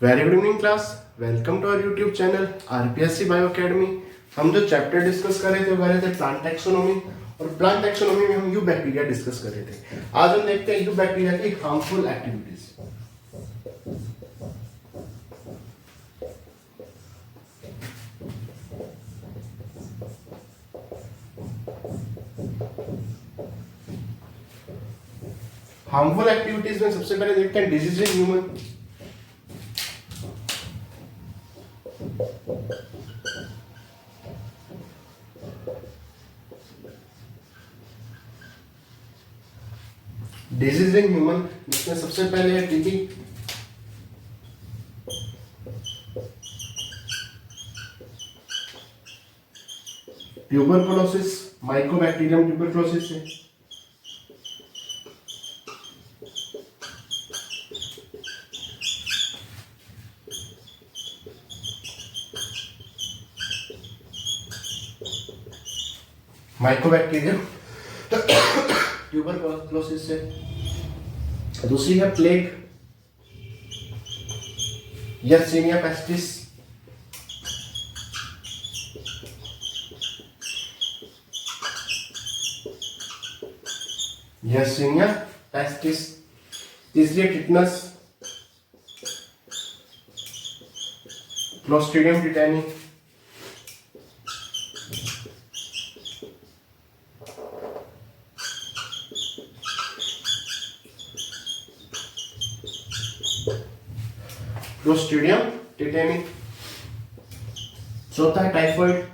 Very good evening class. Welcome to our YouTube channel RPSC bio academy. हम जो chapter discuss कर रहे थे वो कर रहे थे प्लांट टैक्सोनॉमी, और प्लांट टैक्सोनॉमी में हम यू बैक्टीरिया डिस्कस कर रहे थे। आज हम देखते हैं यू बैक्टीरिया की हार्मफुल एक्टिविटीज। हार्मफुल एक्टिविटीज में सबसे पहले देखते हैं disease in human. Disease in human जिसमें सबसे पहले है टीबी, ट्यूबरकुलोसिस, माइकोबैक्टीरियम ट्यूबरकुलोसिस है, माइकोबैक्टीरियम ट्यूबरकुलोसिस से। दूसरी है plague, Yersinia pestis, Yersinia pestis. तीसरी है tetanus, Clostridium tetani. Clostridium tetani. चौथा है typhoid,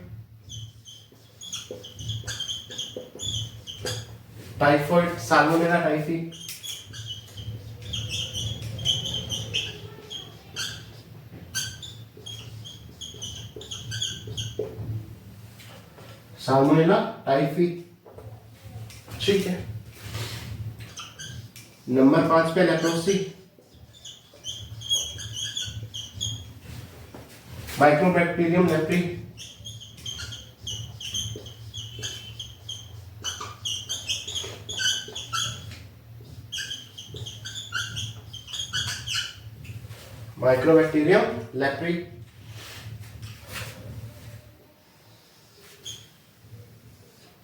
typhoid Salmonella typhi. Salmonella typhi, ठीक है। नंबर 5 पे leprosy, Mycobacterium leprae. Microbacterium leprae.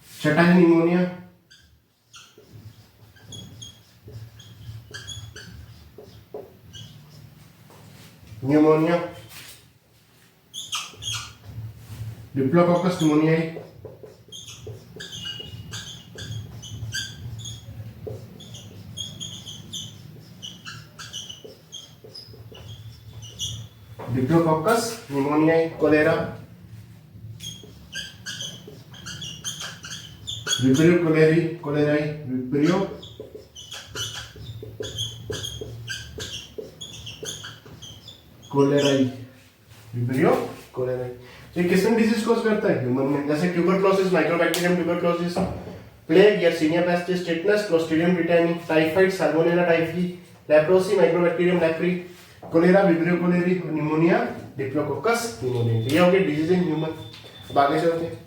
छठा है pneumonia, pneumonia, diplococcus pneumoniae, Diplococcus pneumoniae. Cholera, Vibrio cholerae cholerae, Vibrio cholerae, Vibrio cholerae. तो ये किस में डिजीज कॉज करता है? ह्यूमन में, जैसे tuberculosis, Mycobacterium tuberculosis, plague, Yersinia pestis, tetanus, Clostridium tetani, typhoid, Salmonella typhi, leprosy, Mycobacterium leprae, cholera, Vibrio cholerae, pneumonia, Diplococcus pneumoniae. ये हो गए डिजीज इन ह्यूमन। अब आगे चलते हैं।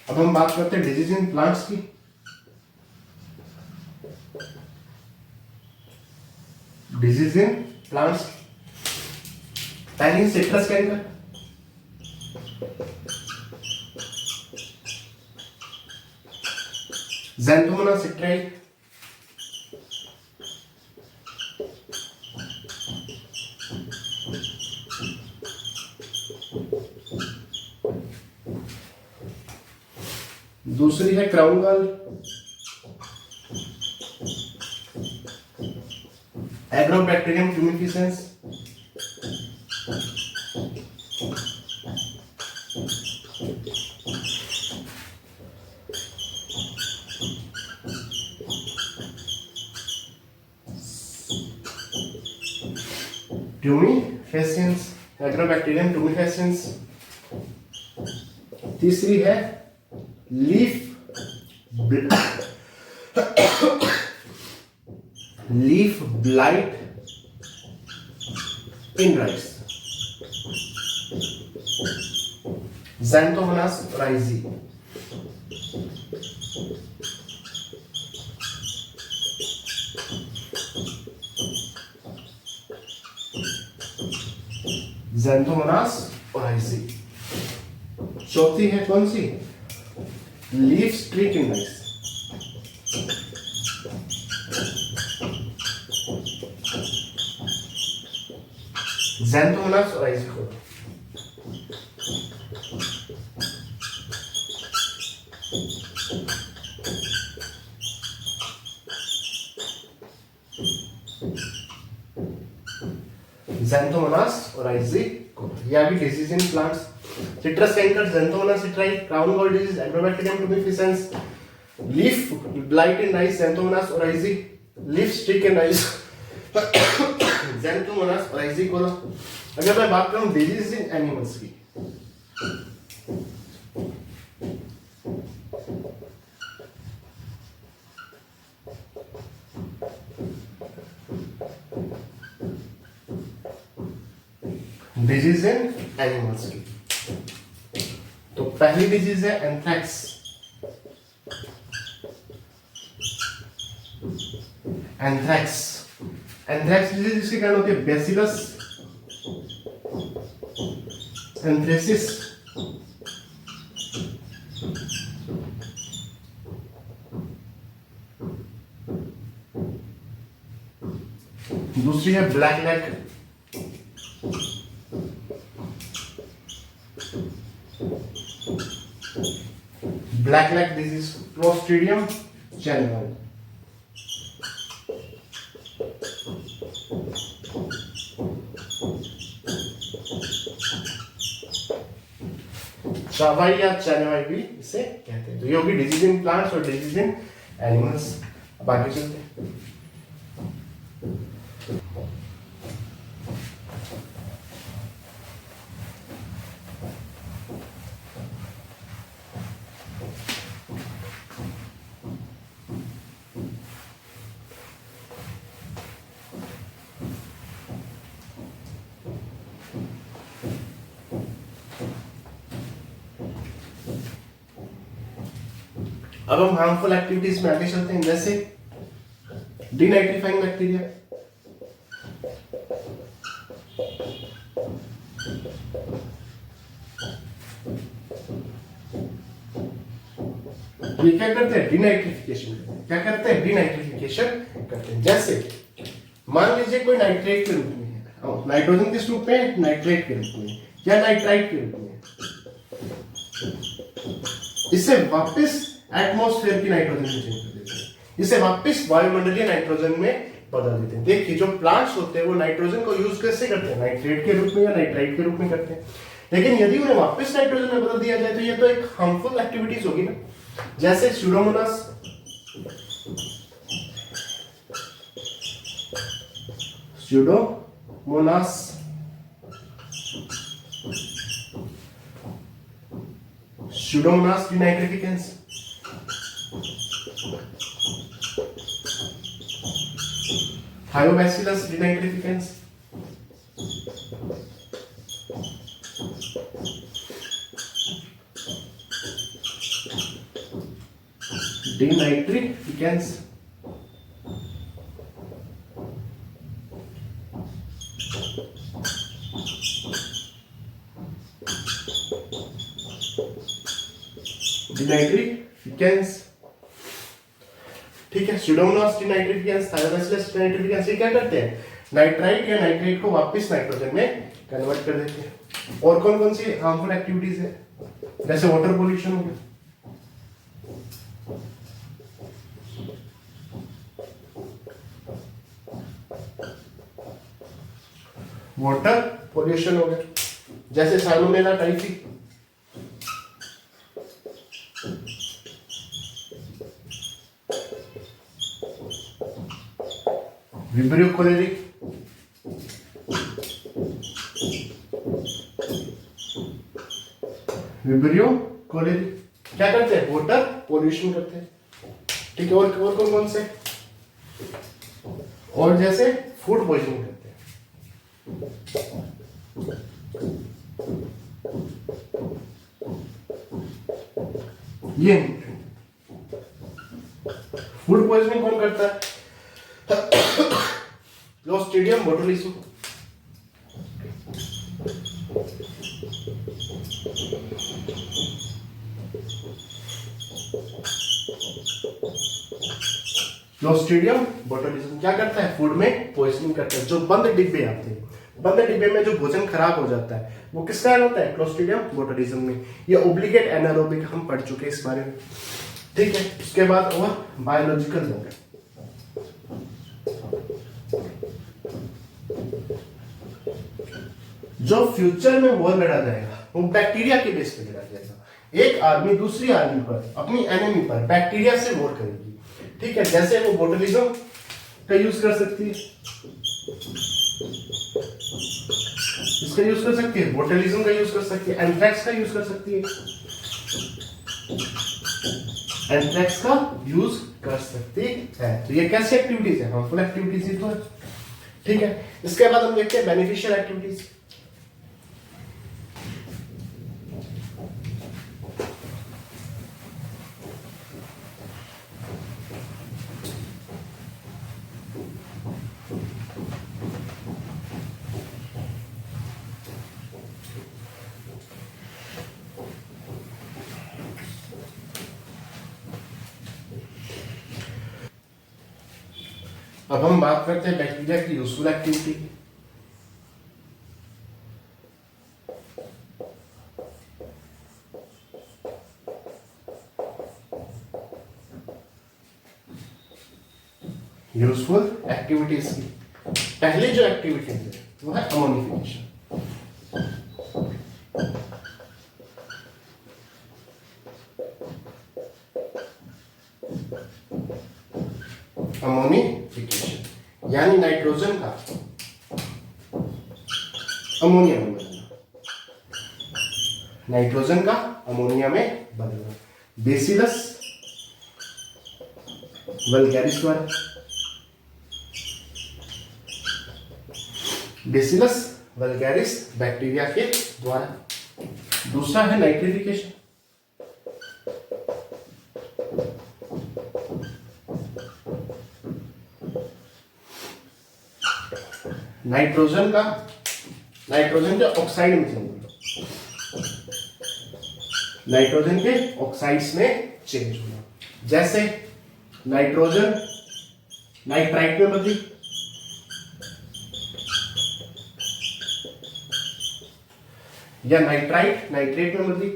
अब हम बात करते हैं डिजीज इन प्लांट्स की। डिजीज इन प्लांट्स, पहली सिट्रस कैंकर, ज़ैंथोमोना सिट्राई, दूसरी है crown gall, Agrobacterium tumefaciens, tumefaciens, Agrobacterium tumefaciens. तीसरी है leaf blight in rice, Xanthomonas rizi. Xanthomonas rizi. चौथी है कौन सी? Leaf streak in rice, Xanthomonas rizi को Xanthomonas rizi को यह भी disease in plants, citrus canker Xanthomonas citri, crown gall disease Agrobacterium tumefaciens, leaf blight in rice Xanthomonas rizi, leaf streak in rice Xanthomonas rizi को। अगर मैं बात करूं disease in animals की, डिजीज इन एनिमल्स की, तो पहली डिजीज है एंथ्रैक्स। एंथ्रैक्स एंथ्रैक्स डिजीज इसके कारण होती है बैसिलस एंथ्रेसिस, दूसरी है black leg, black leg disease Clostridium chauvoei. Chauvoei या चैनवाई भी इसे कहते हैं। तो ये होगी डिजीज इन प्लांट्स और डिजीज इन एनिमल्स। अब आगे चलते हैं। अब हम हार्मफुल एक्टिविटीज में आगे चलते हैं, जैसे डीनाइट्रीफाइंग बैक्टीरिया। ये क्या करते हैं? डीनाइट्रिफिकेशन करते हैं। क्या करते हैं? डीनाइट्रिफिकेशन करते हैं। जैसे मान लीजिए कोई नाइट्रेट के रूप में है, नाइट्रोजन किस रूप में? नाइट्रेट के रूप में या नाइट्राइट के रूप में। इससे वापस एटमॉस्फेयर की नाइट्रोजन में चेंज कर देते हैं, इसे वापस वायुमंडलीय नाइट्रोजन में बदल देते हैं। देखिए जो प्लांट्स होते हैं वो नाइट्रोजन को यूज कैसे करते हैं? नाइट्रेट के रूप में या नाइट्राइट के रूप में करते हैं। लेकिन यदि उन्हें वापस नाइट्रोजन में बदल दिया जाए तो ये तो एक हार्मफुल एक्टिविटीज होगी ना। जैसे Pseudomonas, Pseudomonas डिनाइट्रिफिकेंस, Thiobacillus denitrificans, denitrificans, denitrificans। ठीक है, स्यूडोमोनास डिनाइट्रिफिकेंस, थायोबैसिलस डिनाइट्रिफिकेंस ये क्या करते हैं? नाइट्राइट या नाइट्रेट को वापस नाइट्रोजन में कन्वर्ट कर देते हैं। और कौन कौन सी हार्मफुल एक्टिविटीज है? जैसे वाटर पोल्यूशन हो गया, वाटर पोल्यूशन हो गया, जैसे Salmonella typhi, Vibrio cholerae, Vibrio cholerae, क्या करते हैं? वाटर पोल्यूशन करते हैं। ठीक है, और कौन कौन से? और जैसे फूड पॉइजनिंग करते हैं। ये फूड पॉइजनिंग कौन करता है? Clostridium botulism. क्लोस्ट्रीडियम बोटुलिज्म क्या करता है? फूड में पॉइजनिंग करता है। जो बंद डिब्बे आते हैं, बंद डिब्बे में जो भोजन खराब हो जाता है, वो किस कारण होता है? क्लोस्ट्रीडियम बोटुलिज्म में। ये ओब्लिगेट एनारोबिक हम पढ़ चुके हैं इस बारे में। ठीक है, उसके बाद हुआ बायोलॉजिकल वॉर। जो फ्यूचर में वॉर लड़ा जाएगा वो बैक्टीरिया के बेस पे लड़ा जाएगा। एक आर्मी दूसरी आर्मी पर, अपनी एनिमी पर बैक्टीरिया से वॉर करेगी। ठीक है, जैसे वो बोटुलिज्म का यूज कर सकती है, इसका यूज कर सकती है, बोटुलिज्म का यूज कर सकती है, एंथ्रेक्स का यूज कर सकती है, एंथ्रेक्स का यूज कर सकती है। तो ये कैसी एक्टिविटीज है? हार्मफुल एक्टिविटीज ही तो है। ठीक है, इसके बाद हम देखते हैं बेनिफिशियल एक्टिविटीज। अब हम बात करते हैं बैक्टीरिया की यूजफुल एक्टिविटी की। यूजफुल एक्टिविटीज की पहली जो एक्टिविटी है वो है अमोनिफिकेशन। अमोनिफिकेशन यानी नाइट्रोजन का अमोनिया में बदलना, नाइट्रोजन का अमोनिया में बदलना। बेसिलस वल्गैरिस द्वारा, बेसिलस वल्गैरिस बैक्टीरिया के द्वारा। दूसरा है नाइट्रिफिकेशन। नाइट्रोजन के ऑक्साइड में चेंज, नाइट्रोजन के ऑक्साइड्स में चेंज होना। जैसे नाइट्रोजन नाइट्राइट में बदली, या नाइट्राइट नाइट्रेट में बदली,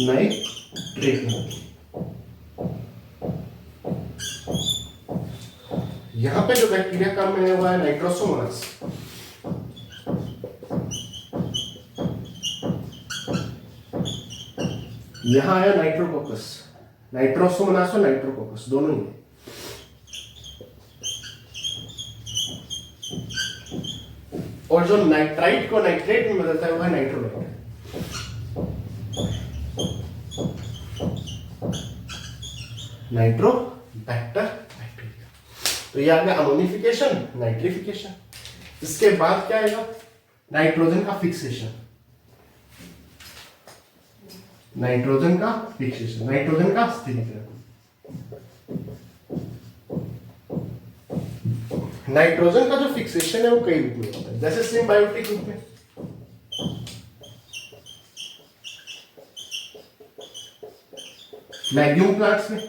नाइट्रेट में बदली। यहां पे जो बैक्टीरिया काम में हुआ है नाइट्रोसोमोनास। यहां आया नाइट्रोकोकस, नाइट्रोसोमोनास और नाइट्रोकोकस दोनों ही है। और जो नाइट्राइट को नाइट्रेट में बदलता है वो है नाइट्रोबैक्टर। Nitrobacter bacteria. तो ये आ गया अमोनिफिकेशन, नाइट्रिफिकेशन। इसके बाद क्या आएगा? नाइट्रोजन का फिक्सेशन, नाइट्रोजन का फिक्सेशन, नाइट्रोजन का स्थिरीकरण। नाइट्रोजन का जो फिक्सेशन है वो कई रूप में होता है, जैसे सिम्बायोटिक रूप में, मैग्यूम प्लांट्स में,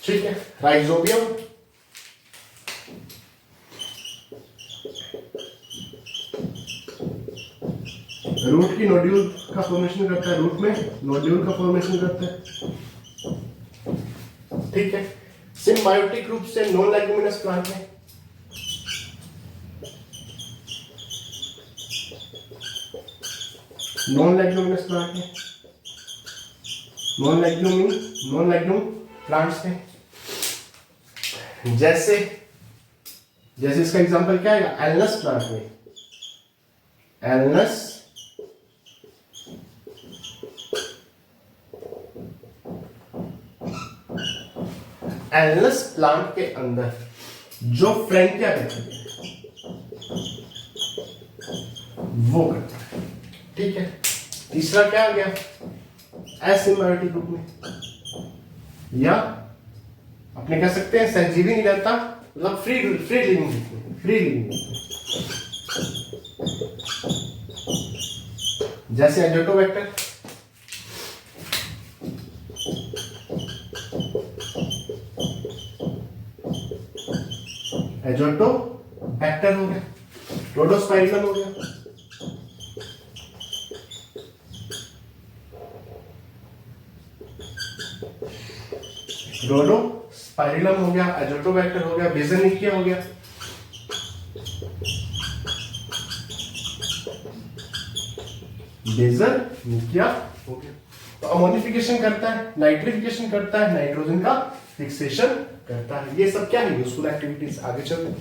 ठीक है, राइजोबियम, रूट की नोड्यूल का फॉर्मेशन करता है, रूट में नोड्यूल का फॉर्मेशन करता है। ठीक है, सिम्बायोटिक रूप से नॉन लेग्यूमिनस प्लांट में, नॉन लेग्यूमिनस प्लांट में, नॉन लेग्यूम प्लांट्स में। जैसे जैसे इसका एग्जांपल क्या है, एलनस प्लांट में, एलनस एलनस प्लांट के अंदर जो फ्रैंकिया बैक्टीरिया वो करता है, ठीक है। तीसरा क्या आ गया, एसिम्बायोटिक ग्रुप में, या अपने कह सकते हैं सहजीवी नहीं रहता, मतलब फ्री लिविंग, फ्री लिविंग, जैसे एजोटोबैक्टर, एजोटोबैक्टर हो गया, रोडोस्पाइरिलम हो गया, रोडोस्पाइरिलम हो गया, एजोटोबैक्टर हो गया, बेसिनिकिया हो गया, बेसिनिकिया हो गया। तो अमोनिफिकेशन करता है, नाइट्रिफिकेशन करता है, नाइट्रोजन का फिक्सेशन करता है। ये सब क्या है, यूजफुल एक्टिविटीज। आगे चलते हैं।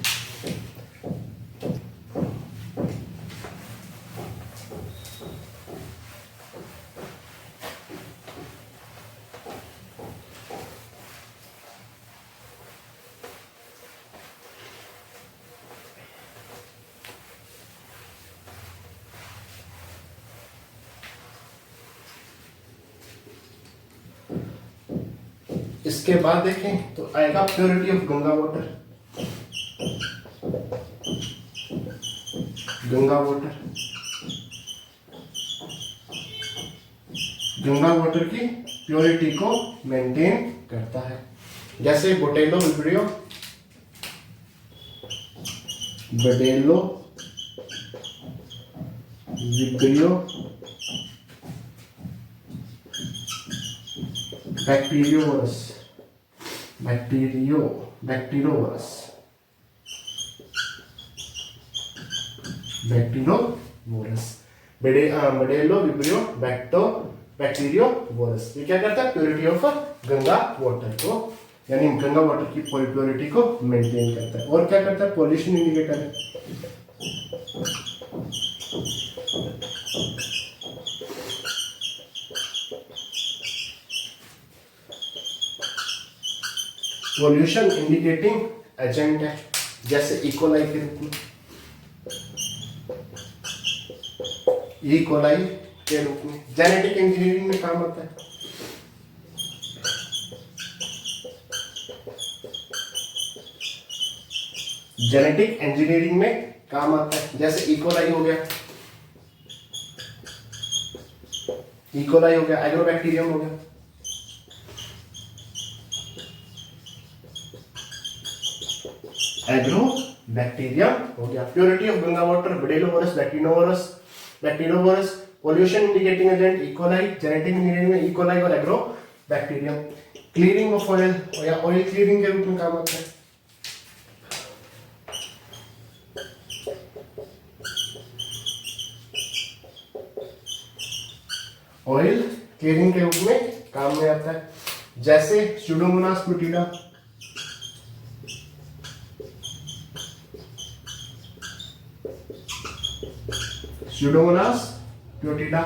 इसके बाद देखें तो आएगा purity of Ganga water. Ganga water, Ganga water की प्योरिटी को मेंटेन करता है। जैसे बोटेलो विब्रियो, बोटेलो विब्रियो बैक्टीरियोवरस, बैक्टीरियोवरस, बोटेलो विब्रियो बैक्टीरियोवरस। ये क्या करता है, प्योरिटी ऑफ गंगा वाटर को, यानी गंगा वाटर की प्योरिटी को मेंटेन करता है। और क्या करता है, पॉल्यूशन इंडिकेटर है। पॉल्यूशन इंडिकेटिंग एजेंट है, जैसे इकोलाई के रूप में, इकोलाई के रूप में जेनेटिक इंजीनियरिंग में काम आता है। जेनेटिक इंजीनियरिंग में काम आता है, जैसे इकोलाई हो गया, इकोलाई हो गया, एग्रोबैक्टीरियम हो गया, एग्रोबैक्टीरियम हो गया। प्योरिटी ऑफ गंगा वाटर, बोटेलोवरस, bacteriovorus, pollution indicating agent E coli, genetic engineering में इकोलाई और एग्रोबैक्टीरियम। क्लीनिंग ऑफ ऑयल या ऑयल क्लीनिंग के रूप में काम आता है। ऑयल क्लीनिंग के रूप में काम में आता है, जैसे स्यूडोमोनास प्लूटिडा, स्यूडोमोनास प्लूटिडा।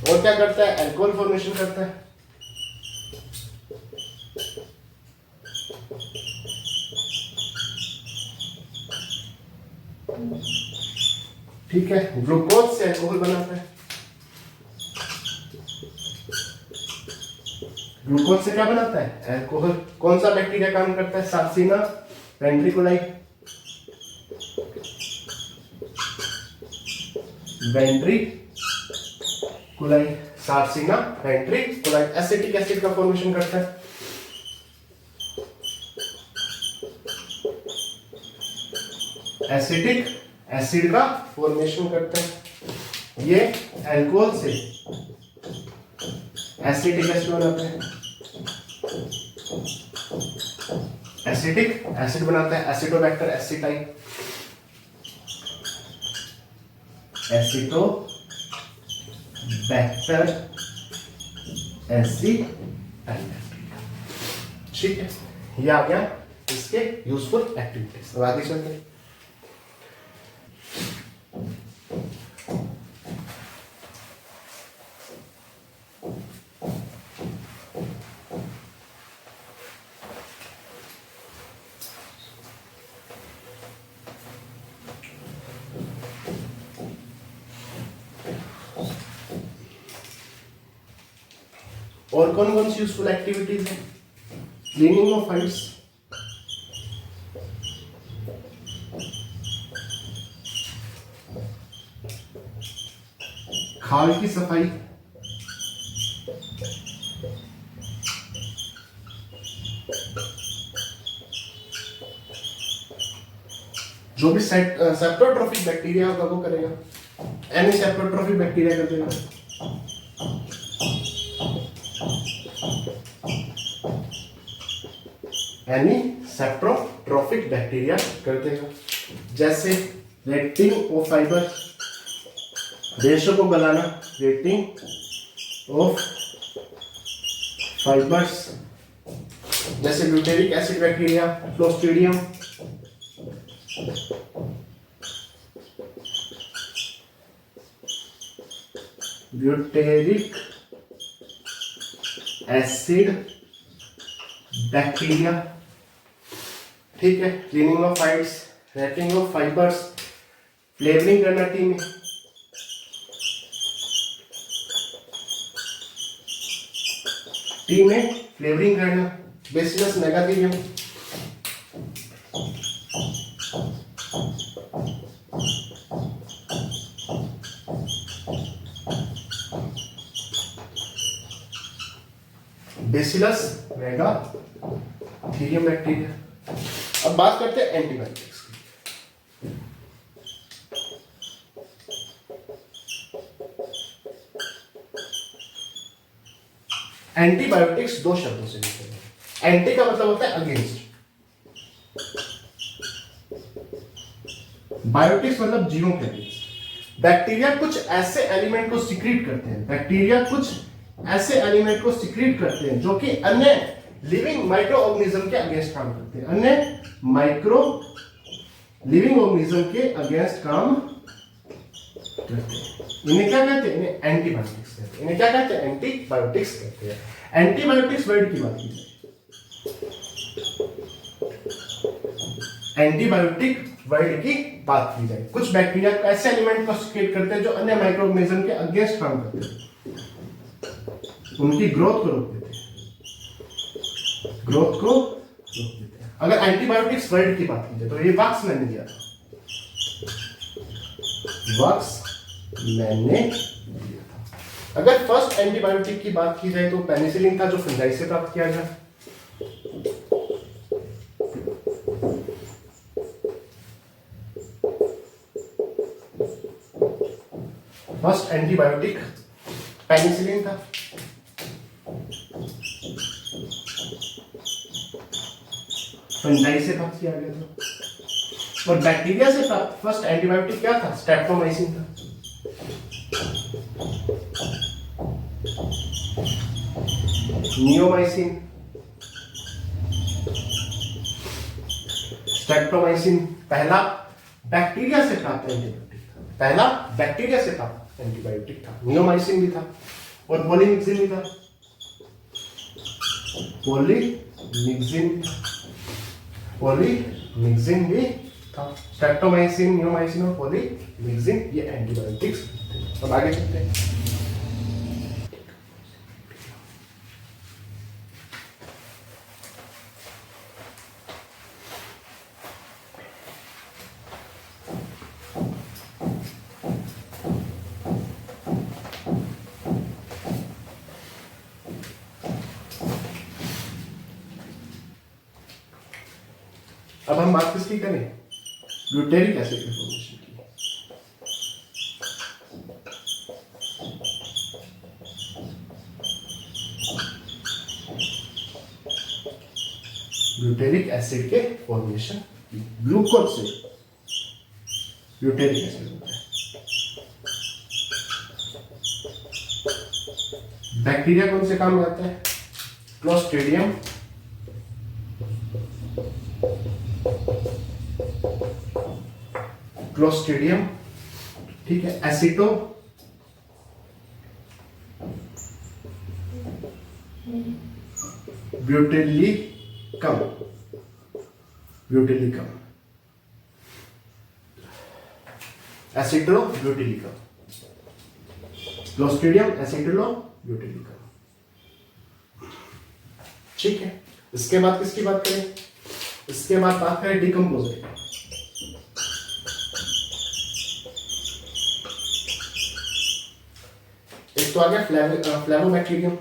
और क्या करता है, अल्कोहल फॉर्मेशन करता है। ठीक है, ग्लूकोज से अल्कोहल बनाता है। ग्लूकोज से क्या बनाता है, अल्कोहल। कौन सा बैक्टीरिया काम करता है, सार्सिना वेंट्रिकुलाई, वेंट्रिकुलाई, सार्सिना वेंट्रिकुलाई। एसिटिक एसिड का फॉर्मेशन करता है। एसिटिक एसिड का फॉर्मेशन करता है। ये अल्कोहल से एसिटिक एसिड बनाता है, एसिटिक एसिड बनाता है। Acetobacter aceti, Acetobacter aceti. ठीक है, ये आ गया इसके यूजफुल एक्टिविटीज। अब आगे चलते हैं। और कौन कौन सी यूजफुल एक्टिविटीज है? क्लीनिंग ऑफ फाइल्स, खाल की सफाई, जो भी सेप्टोट्रोफिक बैक्टीरिया होगा वो करेगा, एनी सेप्टोट्रोफिक बैक्टीरिया कर देगा। एनी सेप्टोट्रोफिक बैक्टीरिया कर देगा, जैसे रेटिंग ऑफ फाइबर, रेशों को गलाना, रेटिंग ऑफ फाइबर्स, जैसे butyric acid bacteria, clostridium, butyric acid bacteria, ठीक है। Cleaning of files, rating of fibres, flavouring करना टी में, टी में फ्लेवरिंग करना, bacillus megaterium, bacillus megaterium bacteria. अब बात करते हैं एंटीबायोटिक्स की। एंटीबायोटिक्स दो शब्दों से लिखे हैं। एंटी का मतलब होता है अगेंस्ट, बायोटिक्स मतलब जीवों के अगेंस्ट। बैक्टीरिया कुछ ऐसे एलिमेंट को सिक्रीट करते हैं, बैक्टीरिया कुछ ऐसे एलिमेंट को सिक्रीट करते हैं जो कि अन्य लिविंग माइक्रो ऑर्गेनिज्म के अगेंस्ट काम करते हैं, अन्य माइक्रो लिविंग ऑर्गेनिज्म के अगेंस्ट काम करते हैं। इन्हें क्या कहते हैं? इन्हें एंटीबायोटिक्स कहते हैं। इन्हें क्या कहते हैं? एंटीबायोटिक्स कहते हैं। एंटीबायोटिक्स वर्ड की बात की जाए, एंटीबायोटिक वर्ड की बात की जाए, कुछ बैक्टीरिया ऐसे एलिमेंट को सिक्रीट करते हैं जो अन्य माइक्रो ऑर्गेनिज्म के अगेंस्ट काम करते हैं, उनकी ग्रोथ को रोक देते हैं, ग्रोथ को रोक देते हैं। अगर एंटीबायोटिक्स वर्ड की बात की जाए तो ये वाक्स मैंने दिया था, वाक्स मैंने दिया था। अगर फर्स्ट एंटीबायोटिक की बात की जाए तो पेनिसिलिन था, जो फंजाई से प्राप्त किया गया। फर्स्ट एंटीबायोटिक पेनिसिलिन था। फंजाई से प्राप्त किया गया था। और बैक्टीरिया से प्राप्त फर्स्ट एंटीबायोटिक क्या था? स्ट्रेप्टोमाइसिन था। नियोमाइसिन, स्ट्रेप्टोमाइसिन पहला बैक्टीरिया से प्राप्त एंटीबायोटिक था, पहला बैक्टीरिया से प्राप्त एंटीबायोटिक था। नियोमाइसिन भी था और पॉलीमिक्सिन भी था, पॉलीमिक्सिन भी था। स्ट्रेप्टोमाइसिन, नियोमाइसिन और पॉलीमिक्सिन ये एंटीबायोटिक्स थे। अब आगे चलते हैं। अब हम बात किसकी करें? ब्यूटेरिक एसिड की फॉर्मेशन की। ब्यूटेरिक एसिड के फॉर्मेशन की। ग्लूकोज से ब्यूटेरिक एसिड होता है। बैक्टीरिया कौन से काम में आता है? क्लोस्ट्रीडियम, क्लोस्ट्रीडियम, ठीक है, acetobutylicum, butylicum, acetobutylicum, Clostridium acetobutylicum. ठीक है, इसके बाद किसकी बात करें? इसके बाद बात करें डिकम्पोजर। एक तो आ गया फ्लेवोबैक्टीरियम,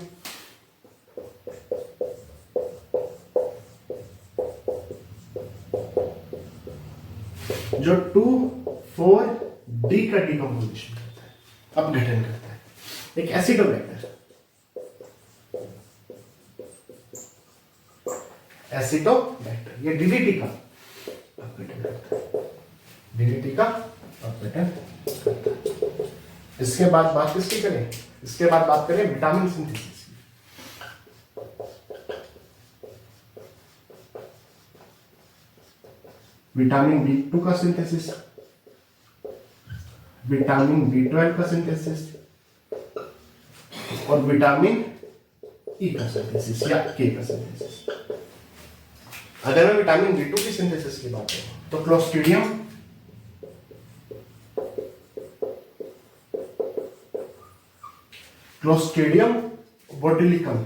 जो 2,4-D का डिकम्पोजिशन करता है, अपघटन करता है। एक एसिडोबैक्टर, एसिडोबैक्टर ये डीडीटी का अपघटन करता है, डीडीटी का अपघटन करता है। इसके बाद बात किसकी करें? इसके बाद बात करें विटामिन सिंथेसिस की। विटामिन B2 का सिंथेसिस, विटामिन B12 का सिंथेसिस और विटामिन E का सिंथेसिस या K का सिंथेसिस। अगर मैं विटामिन B2 की सिंथेसिस की बात करूं तो क्लोस्ट्रीडियम, क्लोस्ट्रीडियम बोटिलिकम,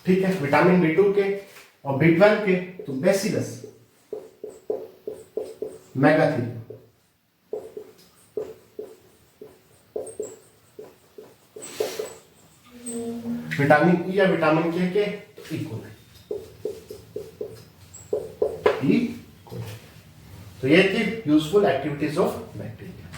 ठीक है, विटामिन B2 के और B12 के तो बेसिलस, मेगाथीरियम, विटामिन E या विटामिन के तो इक्वल, तो ये थी यूजफुल एक्टिविटीज ऑफ बैक्टीरिया।